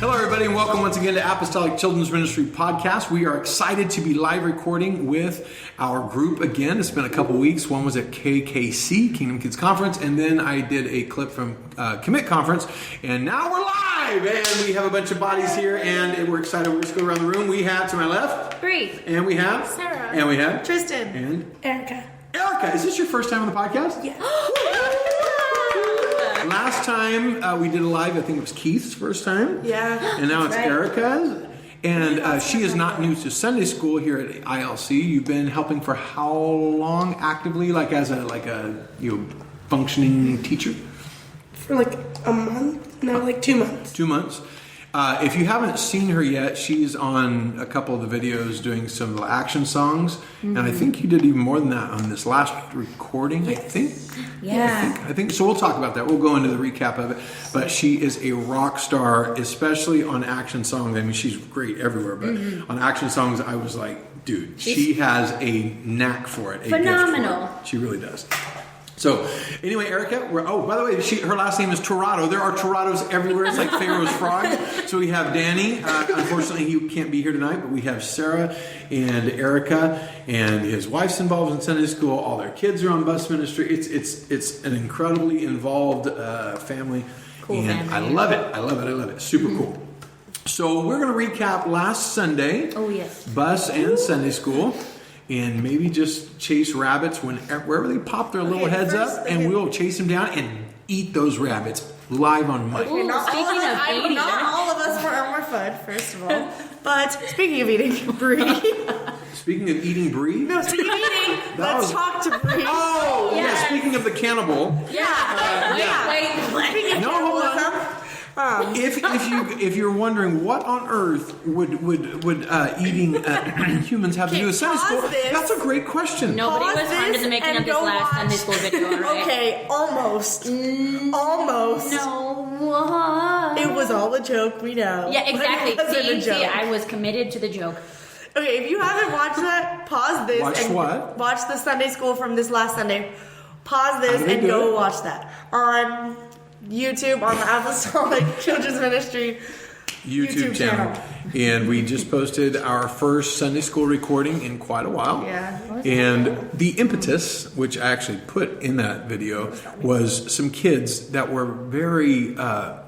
Hello, everybody, and welcome once again to Apostolic Children's Ministry Podcast. We are excited to be live recording with our group again. It's been a couple weeks. One was at KKC, Kingdom Kids Conference, and then I did a clip from Commit Conference, and now we're live! And we have a bunch of bodies here, and we're excited. We're just going around the room. We have, to my left, Bree. And we have Sarah. And we have Trystan. And Erika. Erika, is this your first time on the podcast? Yeah. Last time we did a live, I think it was Keith's first time. Yeah. And now it's right. Erika's. And she is not new to Sunday school here at ILC. You've been helping for how long actively, like as a functioning teacher? For like a month? No, like 2 months. 2 months. If you haven't seen her yet, she's on a couple of the videos doing some of the action songs. Mm-hmm. And I think you did even more than that on this last recording, I think. Yeah. I think so. We'll talk about that. We'll go into the recap of it. But she is a rock star, especially on action songs. I mean, she's great everywhere. But on action songs, I was like, dude, she has a knack for it. Phenomenal. She really does. So, anyway, Erika, by the way, her last name is Torado. There are Torados everywhere. It's like Pharaoh's frog. So we have Danny. Unfortunately, he can't be here tonight, but we have Sarah and Erika, and his wife's involved in Sunday school. All their kids are on bus ministry. It's an incredibly involved family. Cool and family. I love it. Super cool. So we're going to recap last Sunday. Oh, yes. Bus and Sunday school. And maybe just chase rabbits wherever they pop their little heads up, and we'll chase them down and eat those rabbits live on mic. Ooh, speaking of eating, not all of us were fed, first of all. But speaking of eating, Bree. Speaking of eating Bree? No, speaking of eating, let's talk to Bree. Oh, yeah. Speaking of the cannibal. Wait. Speaking of No, hold on. cannibalism. If you're wondering what on earth would eating humans have to do with Sunday school, that's a great question. Nobody was harmed in the making of this last Sunday school video, right? Okay, almost. Almost. No. It was all a joke, we know. Yeah, exactly. But it wasn't a joke. I was committed to the joke. Okay, if you haven't watched that, pause this. Watch and what? Watch the Sunday school from this last Sunday. Pause this How do they and do go it? watch that. On YouTube, on the Apostolic Children's Ministry YouTube channel. And we just posted our first Sunday school recording in quite a while. Yeah. And the impetus, which I actually put in that video, was some kids that were very,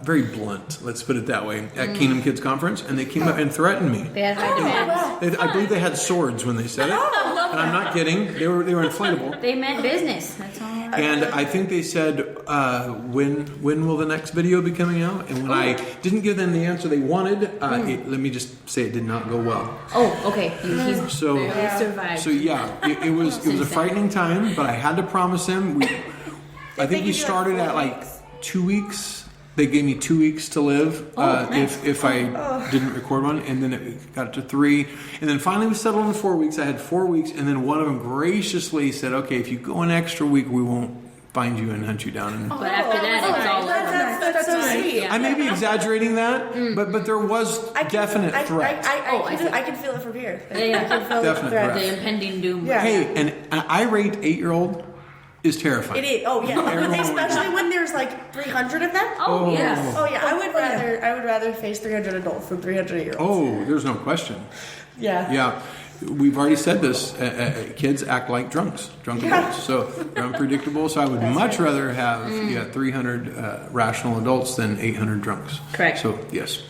very blunt, let's put it that way, at Kingdom Kids Conference. And they came up and threatened me. They had high demands. I believe they had swords when they said it. And I'm not kidding. They were inflatable. They meant business. That's all. And I think they said, when will the next video be coming out? And when I didn't give them the answer they wanted, let me just say it did not go well. Oh, okay. He survived. So yeah, it was a frightening time, but I had to promise him. I think we started at like 2 weeks. They gave me 2 weeks to live nice. if I didn't record one, and then it got to 3, and then finally we settled on 4 weeks. I had 4 weeks, and then one of them graciously said, "Okay, if you go an extra week, we won't find you and hunt you down." And But after that, it's all over. That's so sweet. I may be exaggerating that, but there was definite threat. I can feel it from here. Yeah. I can feel Definite the threat. threat. The impending doom. Yeah. Hey, and an irate 8-year-old is terrifying. It is. Oh yeah. Everyone Especially when there's like 300 of them. Oh, yes. Oh yeah. I would rather face 300 adults than 300 year olds. Oh, there's no question. Yeah. Yeah, we've already said this. Kids act like drunk adults, so they're unpredictable. So I would much rather have 300 rational adults than 800 drunks. Correct. So yes.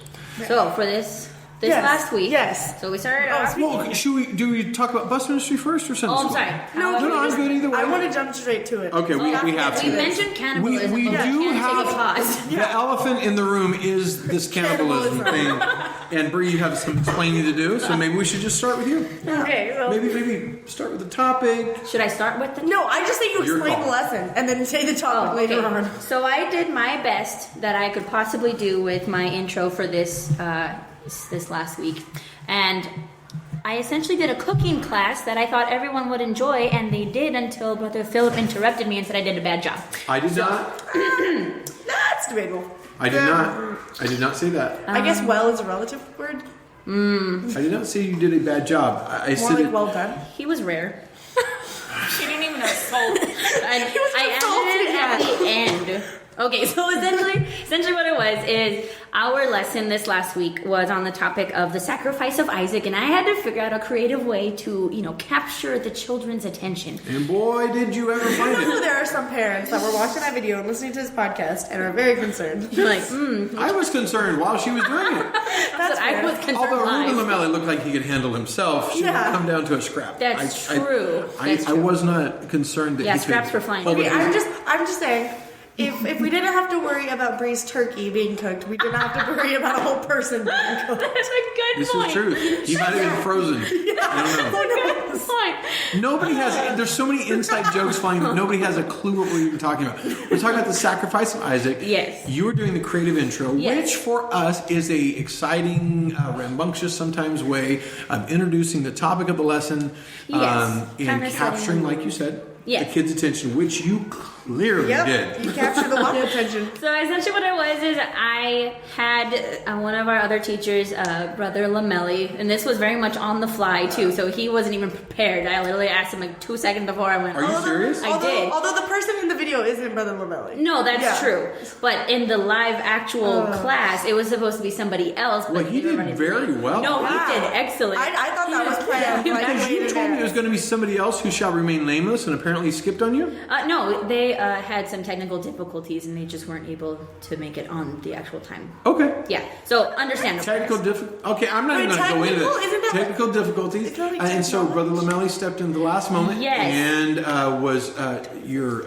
So for this Yes. last week. Yes. So we started off. Well, do we talk about bus ministry first or Sunday Oh, I'm school? sorry. No, I'm good either way. I want to jump straight to it. Okay, we have We to. mentioned cannibalism. We but do can't have take a pause. the elephant in the room is this cannibalism thing, and Bree, you have some explaining to do. So maybe we should just start with you. Okay. Well, Maybe start with the topic. Should I start with the no, I just think you Your explain call. the lesson and then say the topic later on. So I did my best that I could possibly do with my intro for this last week, and I essentially did a cooking class that I thought everyone would enjoy, and they did until Brother Phillip interrupted me and said I did a bad job. I did not. That's debatable. I did not say that. I guess well is a relative word. I did not say you did a bad job. I More said like it, well done. He was rare. She didn't even have salt. I added it at the end Okay, so essentially what it was is our lesson this last week was on the topic of the sacrifice of Isaac, and I had to figure out a creative way to, capture the children's attention. And boy, did you ever find it. There are some parents that were watching that video and listening to this podcast and are very concerned. You're like, I was concerned while she was doing it. That's what I was concerned. Although live. Ruben Lamelli looked like he could handle himself, she would come down to a scrap. That's true. I was not concerned that he scraps could were flying. hold Okay, it. I'm just saying, if we didn't have to worry about Bree's turkey being cooked, we didn't have to worry about a whole person being cooked. That's a good This point. is true. He might have been frozen. I don't know. Good point. Nobody has. There's so many inside jokes flying that nobody has a clue what we're even talking about. We're talking about the sacrifice of Isaac. Yes. You were doing the creative intro, Yes. which for us is a exciting, rambunctious sometimes way of introducing the topic of the lesson, Yes. and Kinda capturing, setting- like you said, Yes. the kids' attention, which you clearly did. You captured a lot of attention. So essentially what it was is I had one of our other teachers, Brother Lamelli, and this was very much on the fly too, so he wasn't even prepared. I literally asked him like 2 seconds before I went, Are you serious? I did. Although the person in the video isn't Brother Lamelli. No, that's Yeah. true. But in the live actual class, it was supposed to be somebody else. But Well, he they were did running very late. well. No, Wow. he did excellent. I thought that was planned. Like, Because way you in told me it was advance. going to be somebody else who shall remain nameless, and apparently skipped on you. No, they had some technical difficulties and they just weren't able to make it on the actual time. Okay. Yeah, so understandable. Technical Okay, I'm not Wait, even going to go into technical? Isn't it. that- Technical difficulties, It's only and so Brother Lamelli stepped in the last moment, Yes. and was your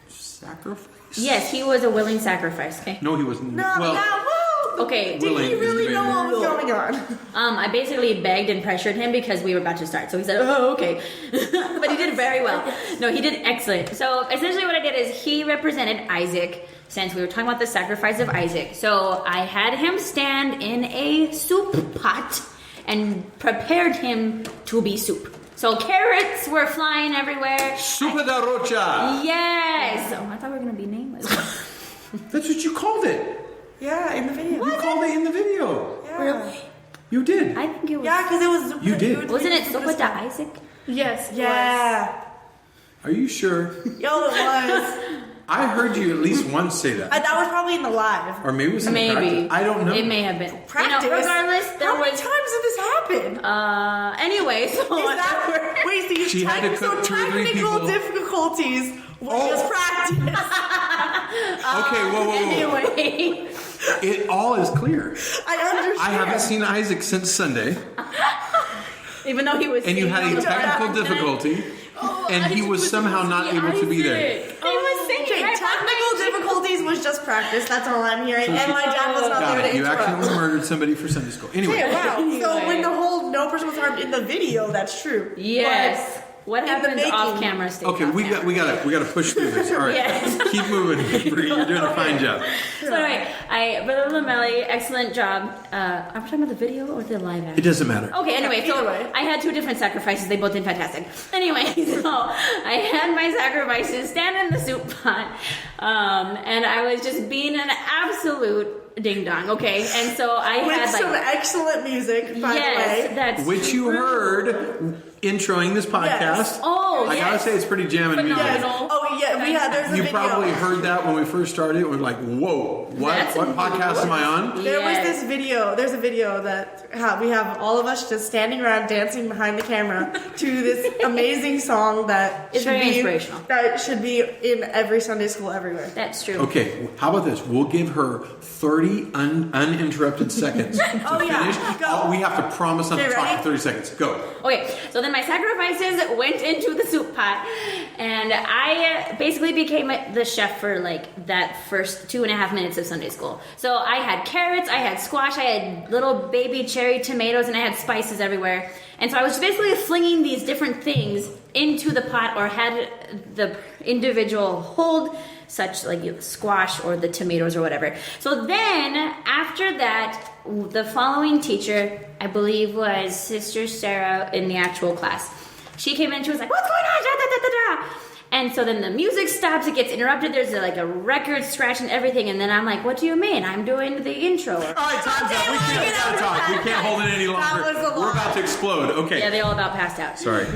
sacrifice. Yes, he was a willing sacrifice. Okay. No, he wasn't. No, well, no, Okay. Did Willing he is really the know main what was going on? I basically begged and pressured him because we were about to start. So he said, "Oh, okay," but he did very well. No, he did excellent. So essentially, what I did is he represented Isaac. Since we were talking about the sacrifice of Isaac, so I had him stand in a soup pot and prepared him to be soup. So carrots were flying everywhere. Sopa da rocha. Yes. Oh, I thought we were gonna be nameless. That's what you called it. Yeah, in the video. You called it in the video. Yeah. Really? You did. I think it was. Yeah, because it was. You did. Wasn't it Sopa da Isaac? Yes. Yeah. Are you sure? Yo, it was. I heard you at least once say that, That was probably in the live. or maybe it was in Maybe. practice. I don't know. It may have been. Practice. Regardless, there How many was. times did this happen? Anyway, so Is that wait? So you She had to cook 2 or 3 technical people. difficulties was Oh. just practice. Okay, whoa. Anyway, It all is clear. I understand. I haven't seen Isaac since Sunday, even though he was. and you had a singing on the technical back night. difficulty, Oh, and he Isaac was somehow not supposed able to be there. Isaac. He was singing. Okay, right technical difficulties was just practice. That's all I'm hearing. So And my dad was not Got there it. to You interrupt. accidentally murdered somebody for Sunday school. Anyway, Okay, wow. So Anyway. when the whole no person was harmed in the video, that's true. Yes. What in the happens making- off camera stays okay, off we camera. gotta push through this. All right, Yes. keep moving, Bree. You're doing a fine job. So anyway, Brother Lamelli, excellent job. Are we talking about the video or the live It action? doesn't matter. Okay, anyway, Either so way. I had 2 different sacrifices. They both did fantastic. Anyway, so I had my sacrifices stand in the soup pot, and I was just being an absolute ding dong. Okay, and so I With had some like excellent music, by the yes, way. that's Which you true. heard introing this podcast. Yes. Oh, I gotta yes. say it's pretty jamming music. Phenomenal. Oh yeah, there's a You video. probably heard that when we first started. We're like, "Whoa, what? That's What podcast am I on?" There was Yes. this video. There's a video that we have all of us just standing around dancing behind the camera to this amazing song that It's should very be inspirational. That should be in every Sunday school everywhere. That's true. Okay, how about this? We'll give her 30 uninterrupted seconds to Oh, yeah. finish. Go. We have to promise not to Okay, talk ready? for 30 seconds. Go. Okay, so then my sacrifices went into the soup pot, and I basically became the chef for like that first 2.5 minutes of Sunday school. So I had carrots, I had squash, I had little baby cherry tomatoes, and I had spices everywhere. And so I was basically flinging these different things into the pot, or had the individual hold such like squash or the tomatoes or whatever. So then after that, the following teacher, I believe was Sister Sarah in the actual class, she came in, she was like, "What's going on?" Da, da, da, da, da. And so then the music stops, it gets interrupted, there's like a record scratch and everything, and then I'm like, what do you mean? I'm doing the intro. All right, time's up. We can't talk. We can't hold it any longer. was a lot. We're about to explode. Okay. Yeah, they all about passed out. Sorry. So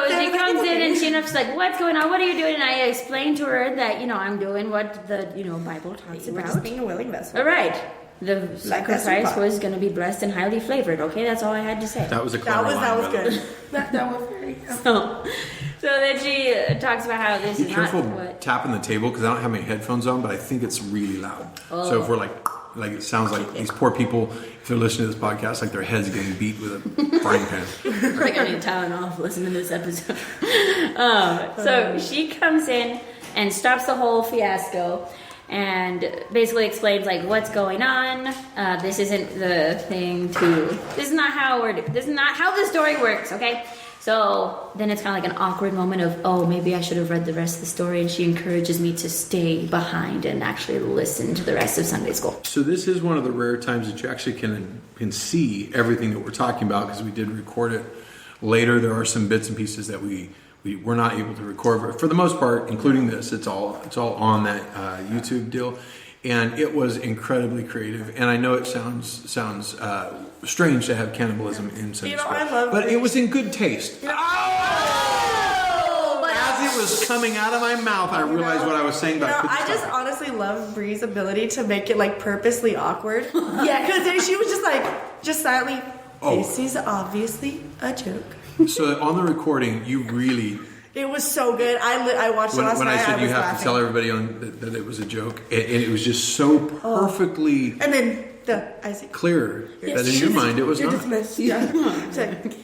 she comes in and she's like, what's going on? What are you doing? And I explained to her that, I'm doing what the, Bible talks We're about. just being a willing vessel. All right. The sacrifice was going to be blessed and highly flavored. Okay, that's all I had to say. That was a clever line, That was by the way. good. That was very good. So then she talks about how this Be is careful not what... tapping the table because I don't have my headphones on, but I think it's really loud. So if we're like it sounds like these poor people, if they're listening to this podcast, like their heads getting beat with a frying pan. Like I need Tylenol listening to this episode. So she comes in and stops the whole fiasco and basically explains like what's going on. This isn't the thing this is not how the story works, okay? So then it's kind of like an awkward moment of, maybe I should have read the rest of the story, and she encourages me to stay behind and actually listen to the rest of Sunday school. So this is one of the rare times that you actually can see everything that we're talking about because we did record it later. There are some bits and pieces that we were not able to record, but for the most part, including this, it's all on that YouTube deal, and it was incredibly creative. And I know it sounds strange to have cannibalism in Sunday school, I love but it was in good taste. But As it was coming out of my mouth, I realized what I was saying, but I just honestly love Bree's ability to make it like purposely awkward. Yeah, because she was just silently. This is obviously a joke. So on the recording, you really. It was so good. I watched it last night. When I said you have laughing. to tell everybody that it was a joke, and it was just so perfectly And then the Isaac. clear that in your mind it was You're not. dismissed. Yeah. It's like,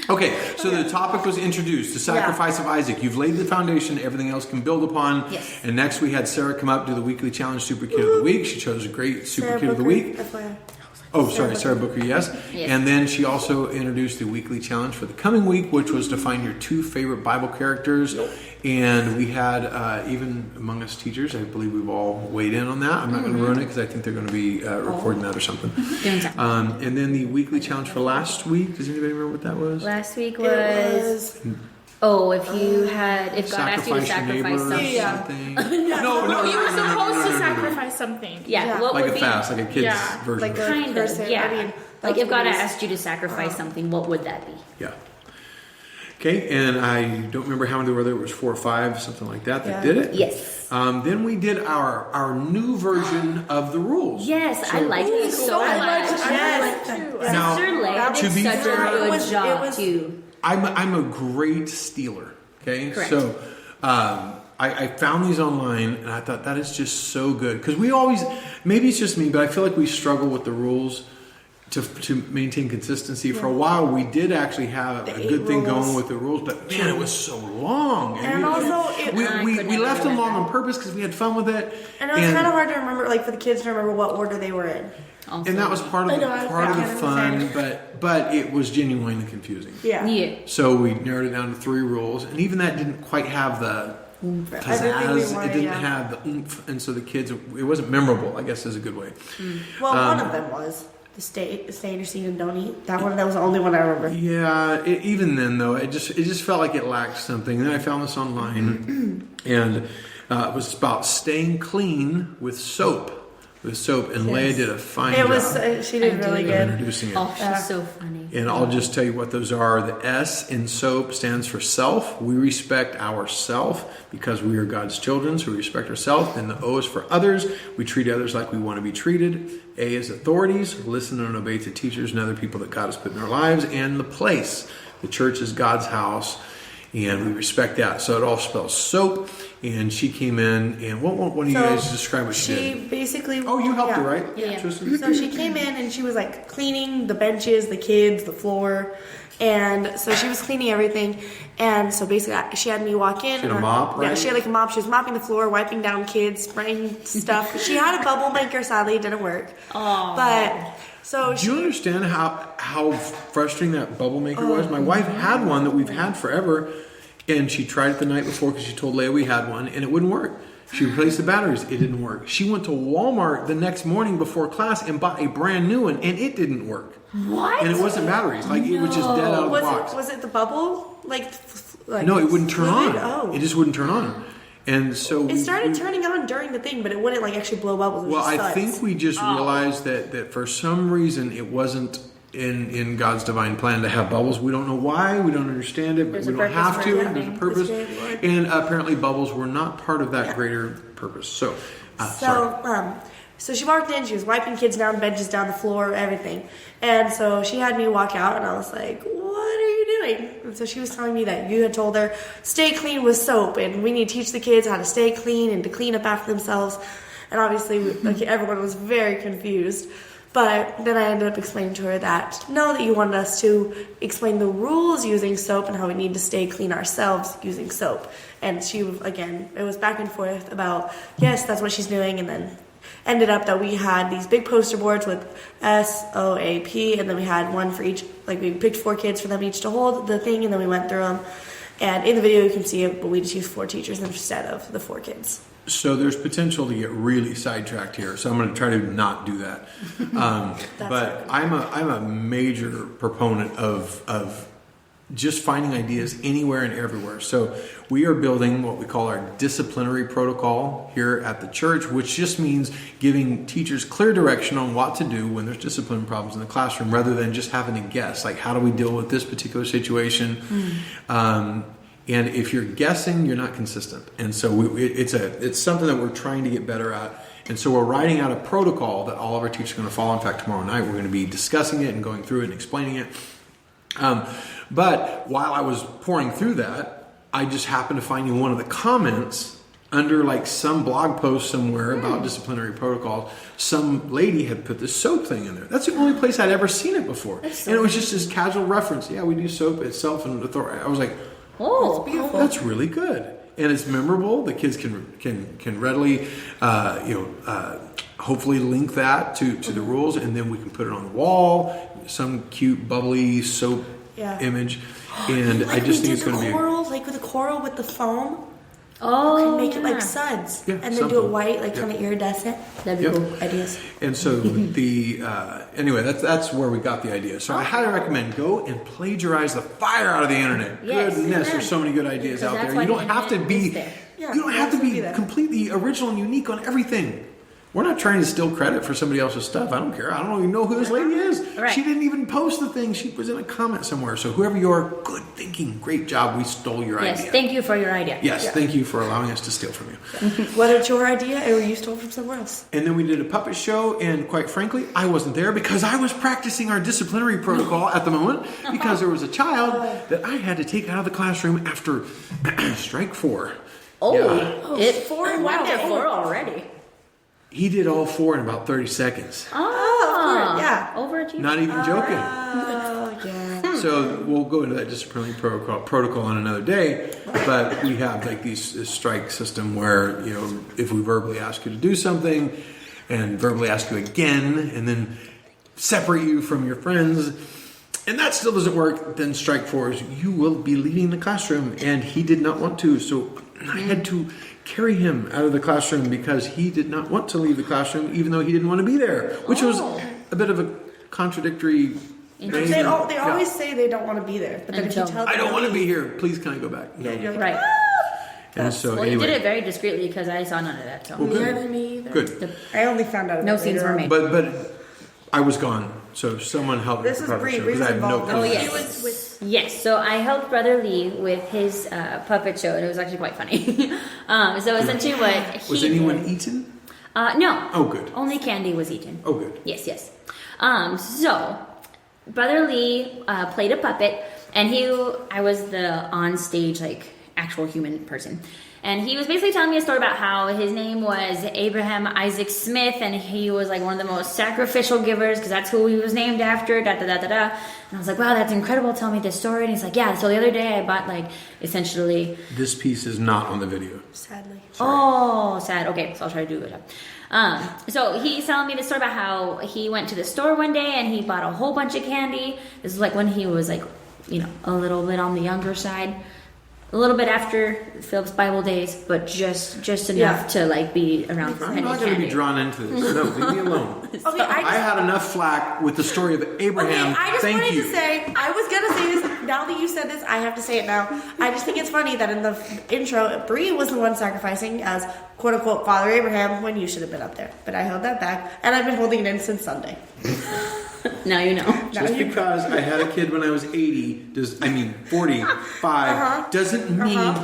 Okay, so the topic was introduced, the sacrifice of Isaac. You've laid the foundation, everything else can build upon. Yes. And next we had Sarah come up, do the weekly challenge Super Kid of the Week. She chose a great Super Sarah Kid of the Booker, Week. FYI. Oh, sorry, Sarah Booker, yes. And then she also introduced the weekly challenge for the coming week, which was to find your 2 favorite Bible characters. And we had, even among us teachers, I believe we've all weighed in on that. I'm not going to ruin it because I think they're going to be recording that or something. And then the weekly challenge for last week, does anybody remember what that was? last week was... if God asked you to sacrifice something. No, You were supposed to sacrifice something. Yeah, what like would a be... fast, like a kid's Yeah. version. Like of it. a Kind of, person. yeah. I mean, Like if God that's asked you to sacrifice something, what would that be? Yeah. Okay, and I don't remember how many, whether it was 4 or 5, something like that did it. Yes. Then we did our new version of the rules. Yes, I like it so much. Yes. Now, Sister Leia to did be such a fair, good it job was- too. I'm a great stealer. Okay, Correct. so I found these online and I thought that is just so good because we always, maybe it's just me, but I feel like we struggle with the rules to maintain consistency. For a while, we did actually have a good thing going with the rules, but man, it was so long. And also, we left them long on purpose because we had fun with it. And it was kind of hard to remember, like for the kids to remember what order they were in. Also. And that was part of the fun, but it was genuinely confusing. Yeah. So we narrowed it down to 3 rules, and even that didn't quite have the pizzazz. It didn't have the oomph, and so the kids, it wasn't memorable, I guess is a good way. Well, one of them was the stay in your seat and don't eat. That was the only one I remember. Yeah, even then though, it just felt like it lacked something. And then I found this online, and it was about staying clean with soap. And Leia did a fine job. She did really of good. introducing it. Oh, she's so funny. And I'll just tell you what those are. The S in SOAP stands for self. We respect ourself because we are God's children, so we respect ourselves. And the O is for others. We treat others like we want to be treated. A is authorities. Listen and obey to teachers and other people that God has put in our lives. And the place. The church is God's house. And we respect that. So it all spells soap. And she came in, and what do you guys describe what she did? She basically... Oh, you helped her, right? Yeah. Tristan? So she came in and she was like cleaning the benches, the kids, the floor. And so she was cleaning everything. And so basically she had me walk in. She had a mop, right? Yeah, she had like a mop. She was mopping the floor, wiping down kids, spraying stuff. She had a bubble maker, sadly, it didn't work. Aww. But... So do you understand how frustrating that bubble maker was? My wife had one that we've had forever, and she tried it the night before because she told Leia we had one, and it wouldn't work. She replaced the batteries. It didn't work. She went to Walmart the next morning before class and bought a brand new one, and it didn't work. What? And it wasn't batteries. Like, it was just dead out of the box. Was it the bubble? Like like No, it wouldn't turn fluid? on. Oh. It just wouldn't turn on. And so It started turning on during the thing, but it wouldn't like actually blow bubbles. It was Well, just I suds. think we just realized that for some reason it wasn't in God's divine plan to have bubbles. We don't know why. We don't understand it, but There's we a don't purpose have for to. it. There's a purpose. It's very Lord. And apparently bubbles were not part of that greater purpose. So, sorry. So she walked in, she was wiping kids down, benches down the floor, everything. And so she had me walk out, and I was like, what are you doing? And so she was telling me that you had told her, stay clean with soap, and we need to teach the kids how to stay clean and to clean up after themselves. And obviously, like, everyone was very confused. But then I ended up explaining to her that, no, that you wanted us to explain the rules using soap and how we need to stay clean ourselves using soap. And she, again, it was back and forth about, yes, that's what she's doing, and then ended up that we had these big poster boards with SOAP, and then we had one for each, like we picked 4 kids for them each to hold the thing, and then we went through them. And in the video you can see it, but we just used 4 teachers instead of the 4 kids. So there's potential to get really sidetracked here. So I'm going to try to not do that. But I'm a major proponent of just finding ideas anywhere and everywhere. So we are building what we call our disciplinary protocol here at the church, which just means giving teachers clear direction on what to do when there's discipline problems in the classroom, rather than just having to guess, like, how do we deal with this particular situation? And if you're guessing, you're not consistent. And so it's something that we're trying to get better at. And so we're writing out a protocol that all of our teachers are going to follow. In fact, tomorrow night we're going to be discussing it and going through it and explaining it. But while I was pouring through that, I just happened to find in one of the comments under like some blog post somewhere about disciplinary protocols, some lady had put this soap thing in there. That's the only place I'd ever seen it before. And it was just this casual reference. Yeah, we do soap itself and authority. I was like, Oh, beautiful. that's really good. And it's memorable. The kids can readily, hopefully link that to the rules, and then we can put it on the wall, some cute bubbly soap image. And Like I just we think it's did going to be coral, like with the coral with the foam. Oh, You can make it like suds. Yeah, and then do something. it white, like kind of iridescent. That'd be Yep. cool. Ideas. And so anyway, that's where we got the idea. So I highly recommend go and plagiarize the fire out of the internet. Yes. Goodness, there's so many good ideas Because out that's there. why You don't the have to internet be is there. Yeah, you don't it have to has to be be there. completely original and unique on everything. We're not trying to steal credit for somebody else's stuff. I don't care. I don't even know who this lady is. Right. She didn't even post the thing. She was in a comment somewhere. So whoever you are, good thinking. Great job. We stole your Yes, idea. thank you for your idea. Yes, thank you for allowing us to steal from you. Whether it's your idea or you stole from somewhere else. And then we did a puppet show, and quite frankly, I wasn't there because I was practicing our disciplinary protocol at the moment because there was a child that I had to take out of the classroom after strike 4. Oh, Yeah. it 4 went wow. to 4 already. He did all 4 in about 30 seconds. Oh, of course, yeah. Overachieving. Not even joking. Oh, yeah. So we'll go into that disciplinary protocol on another day, but we have like this strike system where, if we verbally ask you to do something and verbally ask you again and then separate you from your friends, and that still doesn't work, then strike 4 is you will be leaving the classroom. And he did not want to, so I had to carry him out of the classroom because he did not want to leave the classroom even though he didn't want to be there, which was a bit of a contradictory Interesting. They behavior. always say they don't want to be there, but then if you Until- tell them I don't want to be here. Please, can I go back? No. you're like, Right. And so Well, anyway, you did it very discreetly because I saw none of that. So. Well, good. me either. Good. I only found out. No later scenes were on. made. But I was gone, so someone helped me This with is the puppet Bree. show because I have no Bree's clue. Oh, involved. yes. She was with. Yes, so I helped Brother Lee with his puppet show, and it was actually quite funny. So essentially, what he Was anyone did, eaten? no. Oh, good. Only candy was eaten. Oh, good. Yes. So Brother Lee played a puppet, and I was the on stage like actual human person. And he was basically telling me a story about how his name was Abraham Isaac Smith, and he was like one of the most sacrificial givers because that's who he was named after. Da da da da da. And I was like, wow, that's incredible. Tell me this story. And he's like, yeah. So the other day I bought like essentially. This piece is not on the video. Sadly. Oh, sad. Okay, so I'll try to do a good job. So he's telling me the story about how he went to the store one day and he bought a whole bunch of candy. This is like when he was like, a little bit on the younger side. a little bit after Philip's Bible days, but just enough to like be around for I'm penny not going to candy. be drawn into this. No, leave me alone. Okay, I had enough flack with the story of Abraham. Okay, I just Thank wanted you. to say, I was gonna say this. Now that you said this, I have to say it now. I just think it's funny that in the intro, Bree was the one sacrificing as "quote unquote" Father Abraham when you should have been up there. But I held that back, and I've been holding it in since Sunday. Now you know. Just because I had a kid when I was 45 doesn't mean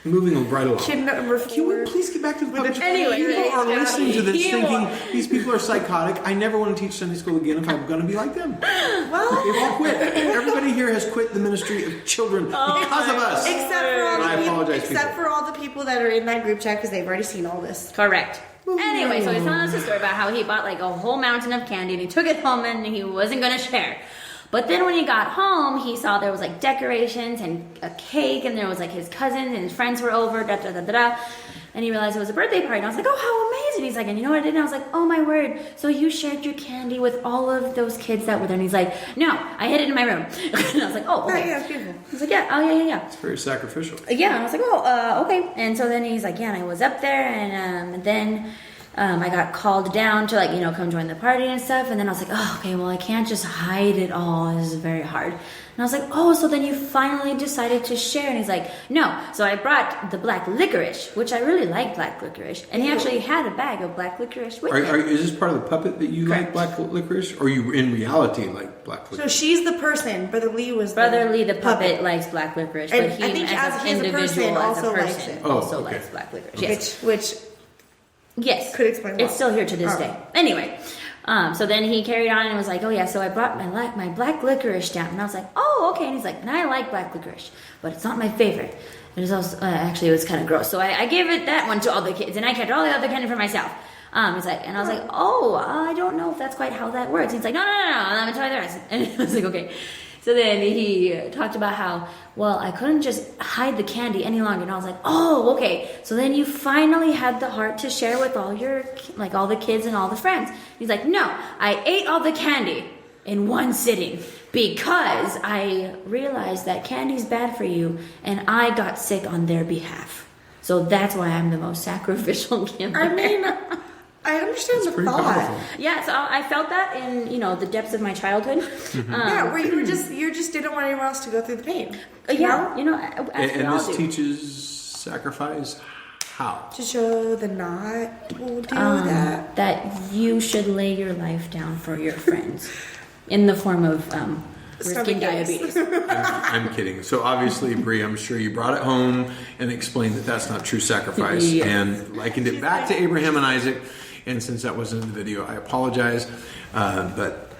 moving right along. Kid number 4. Can we please get back to the public? Anyway, people are listening to this he thinking these people are psychotic. I never want to teach Sunday school again if I'm going to be like them. Well, They've all quit. Everybody here has quit the ministry of children because of us. except for all And I the people, apologize, except people. for all the people that are in that group chat because they've already seen all this. Correct. Anyway, so he's telling us a story about how he bought like a whole mountain of candy and he took it home and he wasn't going to share. But then when he got home, he saw there was like decorations and a cake and there was like his cousins and his friends were over, and he realized it was a birthday party. And I was like, oh, how amazing. He's like, and you know what I did? And I was like, oh my word. So you shared your candy with all of those kids that were there. And he's like, no, I hid it in my room. And I was like, oh, okay. Yeah, it's beautiful. I was like, yeah, oh yeah. It's very sacrificial. Yeah, and I was like, oh, okay. And so then he's like, yeah, and I was up there, and then I got called down to come join the party and stuff. And then I was like, oh, okay, well, I can't just hide it all. This is very hard. And I was like, oh, so then you finally decided to share? And he's like, no. So I brought the black licorice, which I really like black licorice. And he actually had a bag of black licorice with him. Is this part of the puppet that you like black licorice? Or you in reality like black licorice? So she's the person. Brother Lee was Brother Lee, the puppet, likes black licorice. And But he, I think as an he's a person, individual, also likes it. Oh, okay. likes black licorice. Yes. which Yes. could explain why. It's still here to this Oh. day. Anyway, so then he carried on and was like, oh yeah, so I brought my black licorice down. And I was like, oh, okay. And he's like, I like black licorice, but it's not my favorite. It was also, actually, it was kind of gross. So I gave that one to all the kids, and I kept all the other candy for myself. He's like, and I was like, oh, I don't know if that's quite how that works. He's like, no, let me tell you the rest. And I was like, okay. So then he talked about how, well, I couldn't just hide the candy any longer. And I was like, oh, okay. So then you finally had the heart to share with all the kids and all the friends. He's like, no, I ate all the candy in one sitting because I realized that candy's bad for you and I got sick on their behalf. So that's why I'm the most sacrificial giver. I mean, I understand the Pretty thought. powerful. Yeah, so I felt that in, the depths of my childhood. Yeah, where you just didn't want anyone else to go through the pain. Yeah, as we And all this do. teaches sacrifice how? To show the not will deal with that. That you should lay your life down for your friends in the form of risking Stomach aches. diabetes. I'm kidding. So obviously, Bree, I'm sure you brought it home and explained that that's not true sacrifice Yes. and likened it back to Abraham and Isaac. And since that wasn't in the video, I apologize. But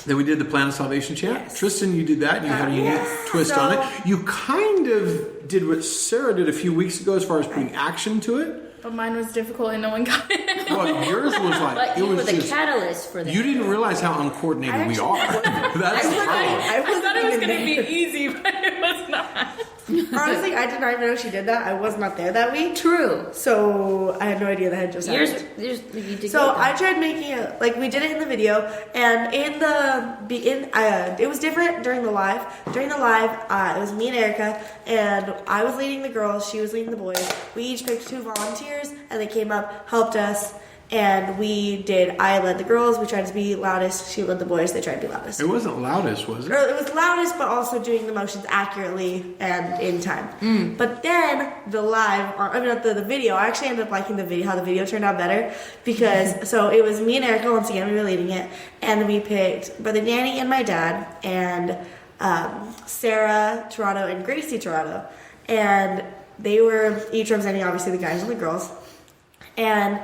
then we did the Plan of Salvation chant. Yes. Tristan, you did that, and you had a unique twist on it. You kind of did what Sarah did a few weeks ago as far as putting action to it. But mine was difficult and no one got it. Well, yours was like, But it you was were the just, catalyst for that. you didn't realize how uncoordinated we are. That's the problem. I thought it was even going to there. be easy, but it was not. Honestly, I did not even know she did that. I was not there that week. True. So I had no idea that had just happened. You did So good, I tried making it like we did it in the video, and it was different during the live. During the live, it was me and Erika, and I was leading the girls, she was leading the boys. We each picked 2 volunteers, and they came up, helped us, and we did. I led the girls. We tried to be loudest. She led the boys. They tried to be loudest. It wasn't loudest, was it? Or it was loudest, but also doing the motions accurately and in time. But then the the video, I actually ended up liking the video, how the video turned out better, because so it was me and Erika once again, we were leading it, and we picked Brother Danny and my dad, and Sarah Toronto and Gracie Toronto, and they were each representing obviously the guys and the girls, and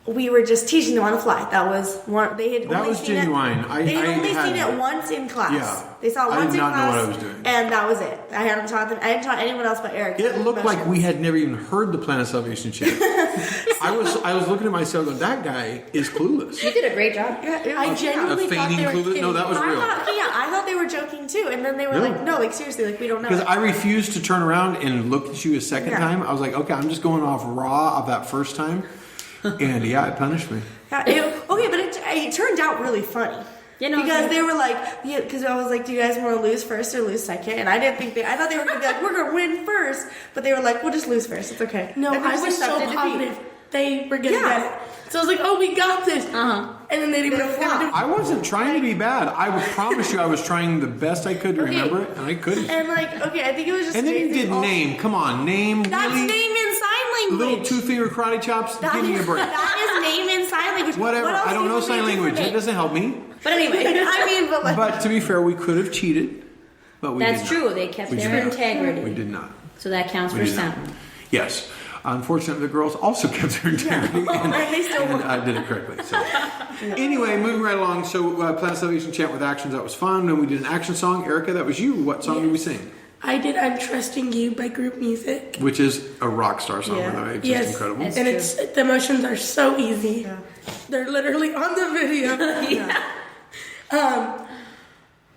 we were just teaching them on the fly. That was one. They had That only was seen genuine. They had only had- seen it once in class. Yeah. They saw it I once did in not know class. what I was doing. And that was it. I hadn't taught them. I hadn't taught anyone else but Eric. It looked like we had never even heard the Plan of Salvation chant. I was looking at myself going, that guy is clueless. You did a great job. I genuinely A thought feigning they were clueless? kidding. No, that was real. I thought they were joking too. And then they were Really? like, no, like seriously, like we don't know. Because I refused to turn around and look at you a second Yeah. time. I was like, okay, I'm just going off raw of that first time. And yeah, it punished me. Yeah, but it turned out really funny. You know, because they were like, because I was like, do you guys want to lose first or lose second? And I didn't think I thought they were going to be like, we're going to win first. But they were like, we'll just lose first. It's okay. No, And they I just was so accepted defeat. positive they were going to Yeah. get it. So I was like, oh, we got this. Uh-huh. And then they didn't know what they were doing. I wasn't trying to be bad. I would promise you I was trying the best I could to remember it, and I couldn't. And like, okay, I think it was just And then you amazing. did name. Come on, name. That's really? name in sign Little language. 2-finger karate chops. Give me a break. That is name in sign language. Whatever. What else I don't do know you sign want me to do language. for It name? doesn't help me. But anyway, I mean, but like, But to be fair, we could have cheated, but we that's did true. not. They kept We did their not. integrity. We did not. So that counts We for did not. something. Yes. Unfortunately, the girls also kept their integrity and they still I did it correctly. So, anyway, moving right along. So, Plan of Salvation chant with actions. That was fun. And we did an action song. Erica, that was you. What song did we sing? I did I'm Trusting You by Group Music. Which is a rock star song, by the way. Just Yes. incredible. That's And true. it's the emotions are so easy. Yeah. They're literally on the video.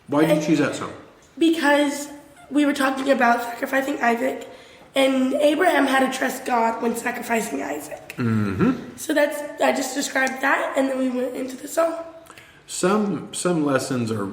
Why did you choose that song? Because we were talking about sacrificing Isaac, and Abraham had to trust God when sacrificing Isaac. Mm-hmm. So I just described that, and then we went into the song. Some lessons are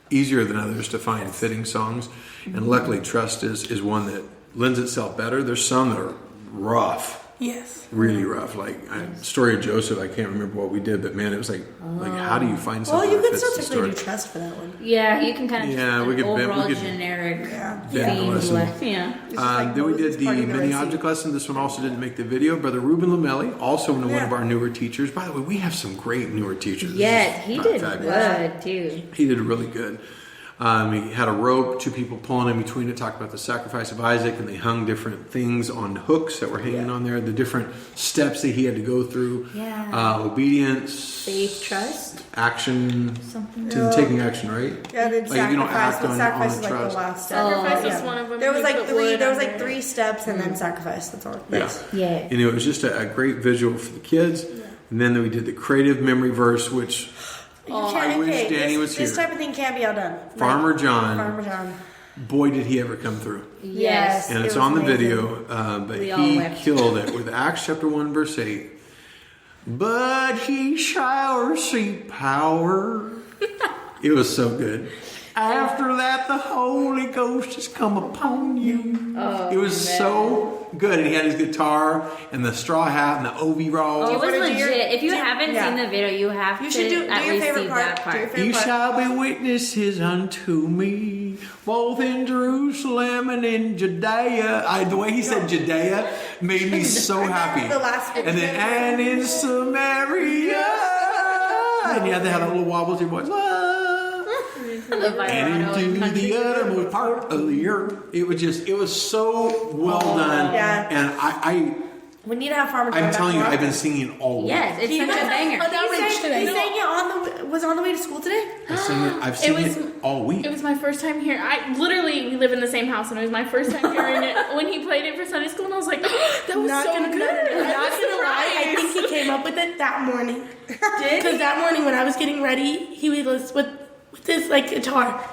easier than others to find fitting songs, and luckily Trust is one that lends itself better. There's some that are rough. Yes. Really rough, like Story of Joseph. I can't remember what we did, but man, it was like how do you find something? well, you that could fits still the technically story? do trust for that one. Yeah, you can kind of Yeah, just we an could- we overall could- generic Yeah, theme. lesson. Yeah. It's just like Then we Moses did the parting mini Red Sea. object lesson. This one also didn't make the video. Brother Ruben Lamelli, also one Yeah. of our newer teachers. By the way, we have some great newer teachers. This Yes, is he not did fabulous. good too. He did really good. He had a rope, 2 people pulling in between it, talked about the sacrifice of Isaac, and they hung different things on hooks that were hanging on there, the different steps that he had to go through. Yeah. Obedience. Faith, trust, Action. something. To taking action, right? Yeah, then Like, if you don't sacrifice. act But on sacrifice the is like trust. the last step. Sacrifice Yeah. is one of them. There was You like put 3. wood There was on like 3 steps and then sacrifice. That's all. Yeah. Yeah. And it was just a great visual for the kids. And then we did the creative memory verse, which I wish Danny was This here. type of thing can't be outdone. Farmer John, Farmer John. boy, did he ever come through. Yes. And It it's was on the amazing. video, but We all he wept. killed it with Acts chapter 1, verse 8. But he shall receive power. It was so good. After that, the Holy Ghost has come upon you. It was so good. And he had his guitar and the straw hat and the overall. It was wanna do legit. your- If you haven't yeah. seen the video, you have You to should do at your least favorite see part. that Do part. your favorite You part. shall be witnesses unto me, both in Jerusalem and in Judea. The way he said Judea made me so happy. The last And then, and in Samaria. And you had to have that little wobble to your voice. The And vibrato into country. the uttermost part of the earth. It was so well done. Yeah. And We need to have Farmer John. I'm back telling you, more I've been often. singing all week. Yes, it's such a banger. On outreach today. He sang it was on the way to school today. I've seen was- it all week. It was my first time here. We live in the same house, and it was my first time hearing it when he played it for Sunday school, and I was like, that was Not so gonna, good. not gonna lie, I think he came up with it that morning. Because that morning when I was getting ready, he was with this like guitar.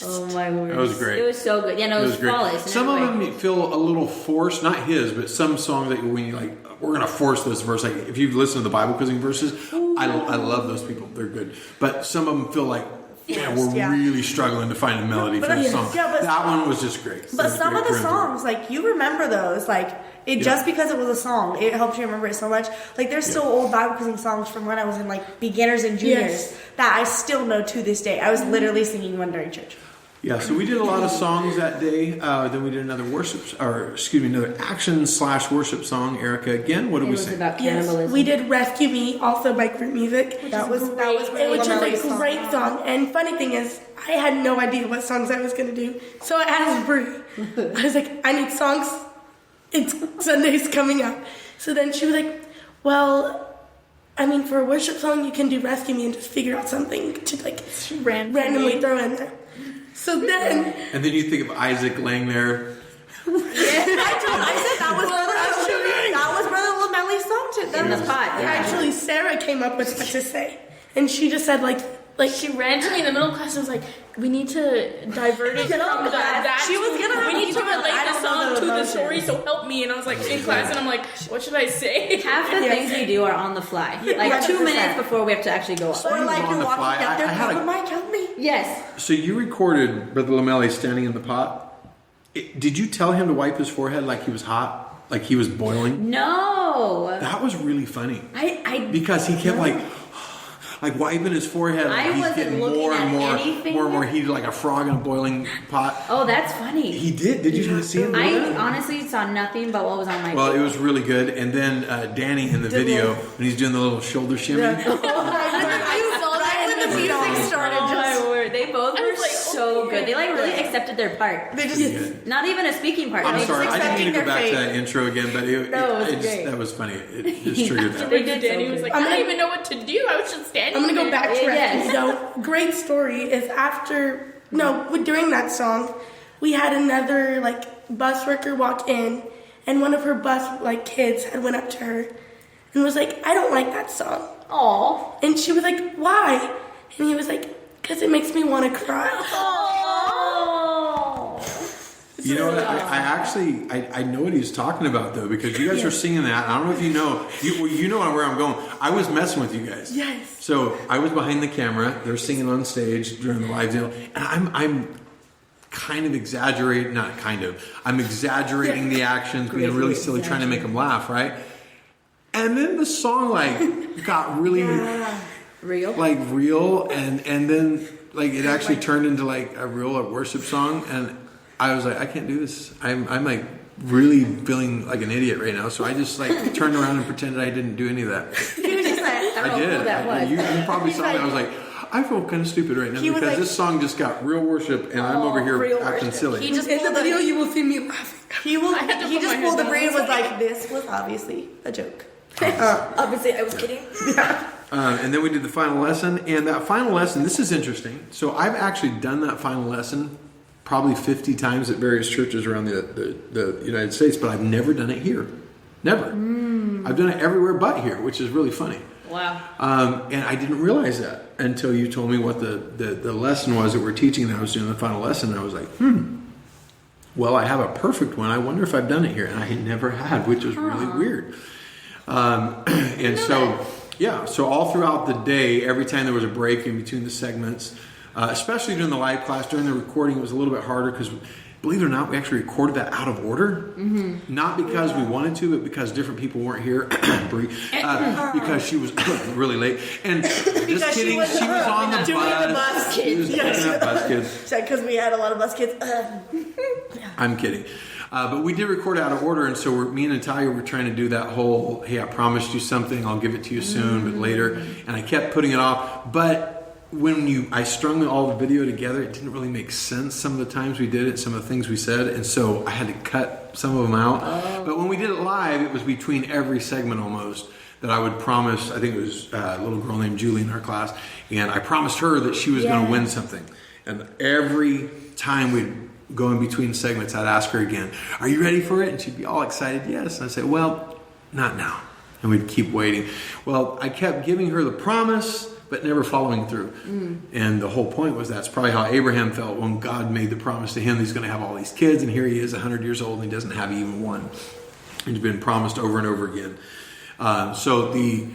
Oh my word. That was great. It was so good. Yeah, no, it was flawless. in Some every of way. them feel a little forced, not his, but some songs that when you like, we're gonna force this verse. Like if you listen to the Bible quizzing verses, I love those people. They're good. But some of them feel like, man, we're Yeah. really struggling to find a melody for the yes. song. Yeah, but- that one was just great. But It was some great of the through and through. songs, like you remember those, like it just because it was a song, it helps you remember it so much. Like there's still old Bible quizzing songs from when I was in like beginners and juniors Yes. that I still know to this day. I was literally singing one during church. Yeah, so we did a lot of songs that day. Then we did another another action/worship song. Erica, again, what did It we was sing? about Yes, cannibalism. we did Rescue Me, also by Group Music. That was Which really was Lamelli's a song. great song. And funny thing is, I had no idea what songs I was going to do. So I asked Brie. I was like, I need songs. It's Sunday's coming up. So then she was like, well, I mean, for a worship song, you can do Rescue Me and just figure out something to like randomly throw in there. So then, And then you think of Isaac laying there. I said that was Brother Lamelli's song to in the pot. actually Sarah came up with what to say. And she just said like, Like She ran to me in the middle of class and was like, we need to divert it from that. She was gonna have we need to me do it. relate I the don't know song the to the emotions. story, so help me. And I was like in class and I'm like, what should I say? Half the things we do are on the fly. Like 2 minutes before we have to actually go up. Or like on you're the walking fly. up there, I had Papa a- Mike, help me. Yes. So you recorded Brother Lamelli standing in the pot. Did you tell him to wipe his forehead like he was hot, like he was boiling? No. That was really funny I because he kept like wiping his forehead. Like I he's wasn't getting looking more and at more, anything. more and more heated, like a frog in a boiling pot. Oh, that's funny. He did. Did you see him? do I that? honestly saw nothing but what was on my Well, it video. was really good. And then Danny in the video when he's doing the little shoulder shimmy. Right when the music started, Oh just my word. They both were was like, so oh, good. They like really accepted their part. they just Not even a speaking part. I'm They sorry, just I didn't mean to go accepting back to their that intro again, but No, it was just, great. that was funny. It just triggered that. They did so Danny was good. like, I'm I gonna- don't even know what to do. I was just standing I'm gonna go there. back to Yes. it. So great story is after during that song, we had another like bus worker walk in, and one of her bus like kids had went up to her and was like, I don't like that song. Aw. And she was like, why? And he was like, because it makes me want to cry. Oh. You know what? I actually I know what he's talking about though, because you guys are singing that. I don't know if you know. You know where I'm going. I was messing with you guys. Yes. So I was behind the camera. They're singing on stage during the live deal, and I'm kind of exaggerating. Not kind of. I'm exaggerating the actions, being really silly, trying to make them laugh, right? And then the song like got really Real? like real, and then like it actually turned into like a real worship song, and I was like, I can't do this. I'm like really feeling like an idiot right now. So I just like turned around and pretended I didn't do any of that. he was just like, I don't I know did. who that was. You probably saw me. I was like, I feel kind of stupid right now He was because like- this song just got real worship, and I'm over here real acting worship. silly. He just In the pulled video, the you will see me laughing. he had to put just my pulled the head brain down. was like, this was obviously a joke. Obviously, I was kidding. And then we did the final lesson, and that final lesson, this is interesting. So I've actually done that final lesson probably 50 times at various churches around the United States, but I've never done it here. Never. I've done it everywhere but here, which is really funny. Wow. And I didn't realize that until you told me what the lesson was that we're teaching, that I was doing the final lesson, and I was like, well, I have a perfect one. I wonder if I've done it here. And I never had, which was really weird. And so, yeah, so all throughout the day, every time there was a break in between the segments, especially during the live class, during the recording, it was a little bit harder because, believe it or not, we actually recorded that out of order. Not because we wanted to, but because different people weren't here. Brie, because she was really late. And just kidding, she was on the doing bus. the bus She was kids. picking up bus kids. Because we had a lot of bus kids. I'm kidding. But we did record out of order, and so me and Natalia were trying to do that whole, hey, I promised you something, I'll give it to you soon, but later. And I kept putting it off. But when I strung all the video together, it didn't really make sense some of the times we did it, some of the things we said, and so I had to cut some of them out. But when we did it live, it was between every segment almost that I would promise. I think it was a little girl named Julie in our class, and I promised her that she was going to win something. And every time we'd go in between segments, I'd ask her again, are you ready for it? And she'd be all excited, yes. And I'd say, well, not now. And we'd keep waiting. Well, I kept giving her the promise, but never following through. And the whole point was that's probably how Abraham felt when God made the promise to him that he's going to have all these kids, and here he is 100 years old and he doesn't have even one. He's been promised over and over again. So the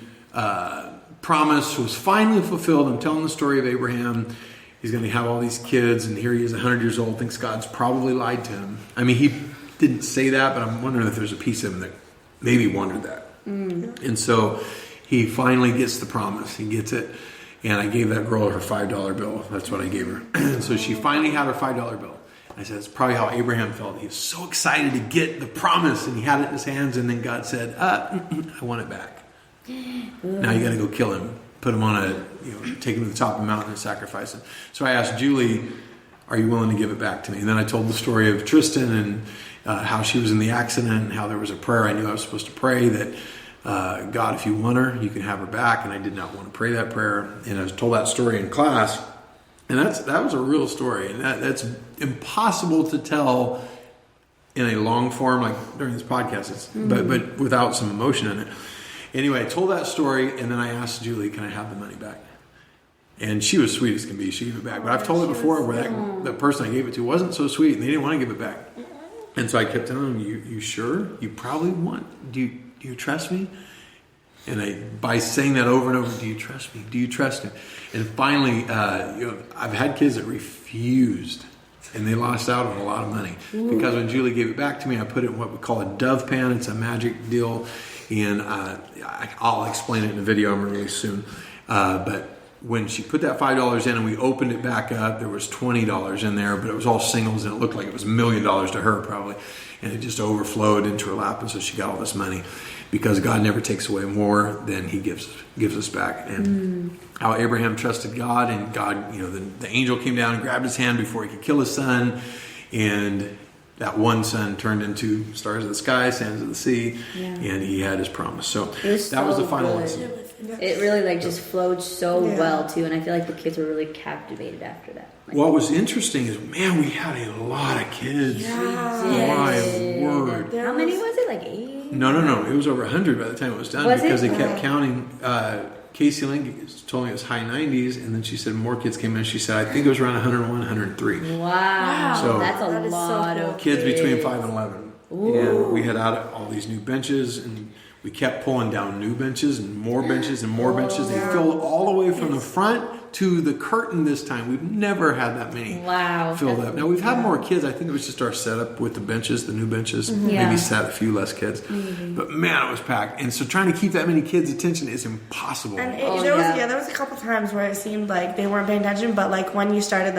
promise was finally fulfilled. I'm telling the story of Abraham. He's going to have all these kids, and here he is 100 years old, thinks God's probably lied to him. I mean, he didn't say that, but I'm wondering if there's a piece of him that maybe wondered that. And so he finally gets the promise. He gets it. And I gave that girl her $5 bill. That's what I gave her. And so she finally had her $5 bill. I said, it's probably how Abraham felt. He was so excited to get the promise, and he had it in his hands, and then God said, I want it back. Now you got to go kill him. Put him on take him to the top of the mountain and sacrifice him. So I asked Julie, are you willing to give it back to me? And then I told the story of Trystan and how she was in the accident, and how there was a prayer I knew I was supposed to pray that, God, if you want her, you can have her back. And I did not want to pray that prayer. And I was told that story in class. And that was a real story. And that's impossible to tell in a long form, like during this podcast, but without some emotion in it. Anyway, I told that story, and then I asked Julie, can I have the money back? And she was sweet as can be. She gave it back. But I've told her before where that person I gave it to wasn't so sweet, and they didn't want to give it back. And so I kept telling them, "You sure? You probably want. Do you trust me?" And by saying that over and over, "Do you trust me? Do you trust him?" And finally, I've had kids that refused, and they lost out on a lot of money. Because when Julie gave it back to me, I put it in what we call a dove pan. It's a magic deal, and I'll explain it in a video I'm going to release soon. But when she put that $5 in and we opened it back up, there was $20 in there, but it was all singles, and it looked like it was $1 million to her probably. And it just overflowed into her lap, and so she got all this money. Because God never takes away more than He gives us back. And how Abraham trusted God, and God, the angel came down and grabbed his hand before he could kill his son, and that one son turned into stars of the sky, sands of the sea, and he had his promise. So that was the final lesson. It really just flowed so well too, and I feel like the kids were really captivated after that. What was interesting is, man, we had a lot of kids. My word. How many was it? Like 8? No. It was over 100 by the time it was done, because they kept counting. Casey Link told me it was high 90s, and then she said more kids came in. She said, I think it was around 101, 103. Wow. So that's a lot of kids between 5 and 11. Ooh. And we had out all these new benches, and we kept pulling down new benches and more benches and more benches. They filled all the way from the front to the curtain this time. We've never had that many filled up. Now, we've had more kids. I think it was just our setup with the benches, the new benches. Maybe sat a few less kids. But man, it was packed. And so trying to keep that many kids' attention is impossible. And there was a couple times where it seemed like they weren't paying attention, but like when you started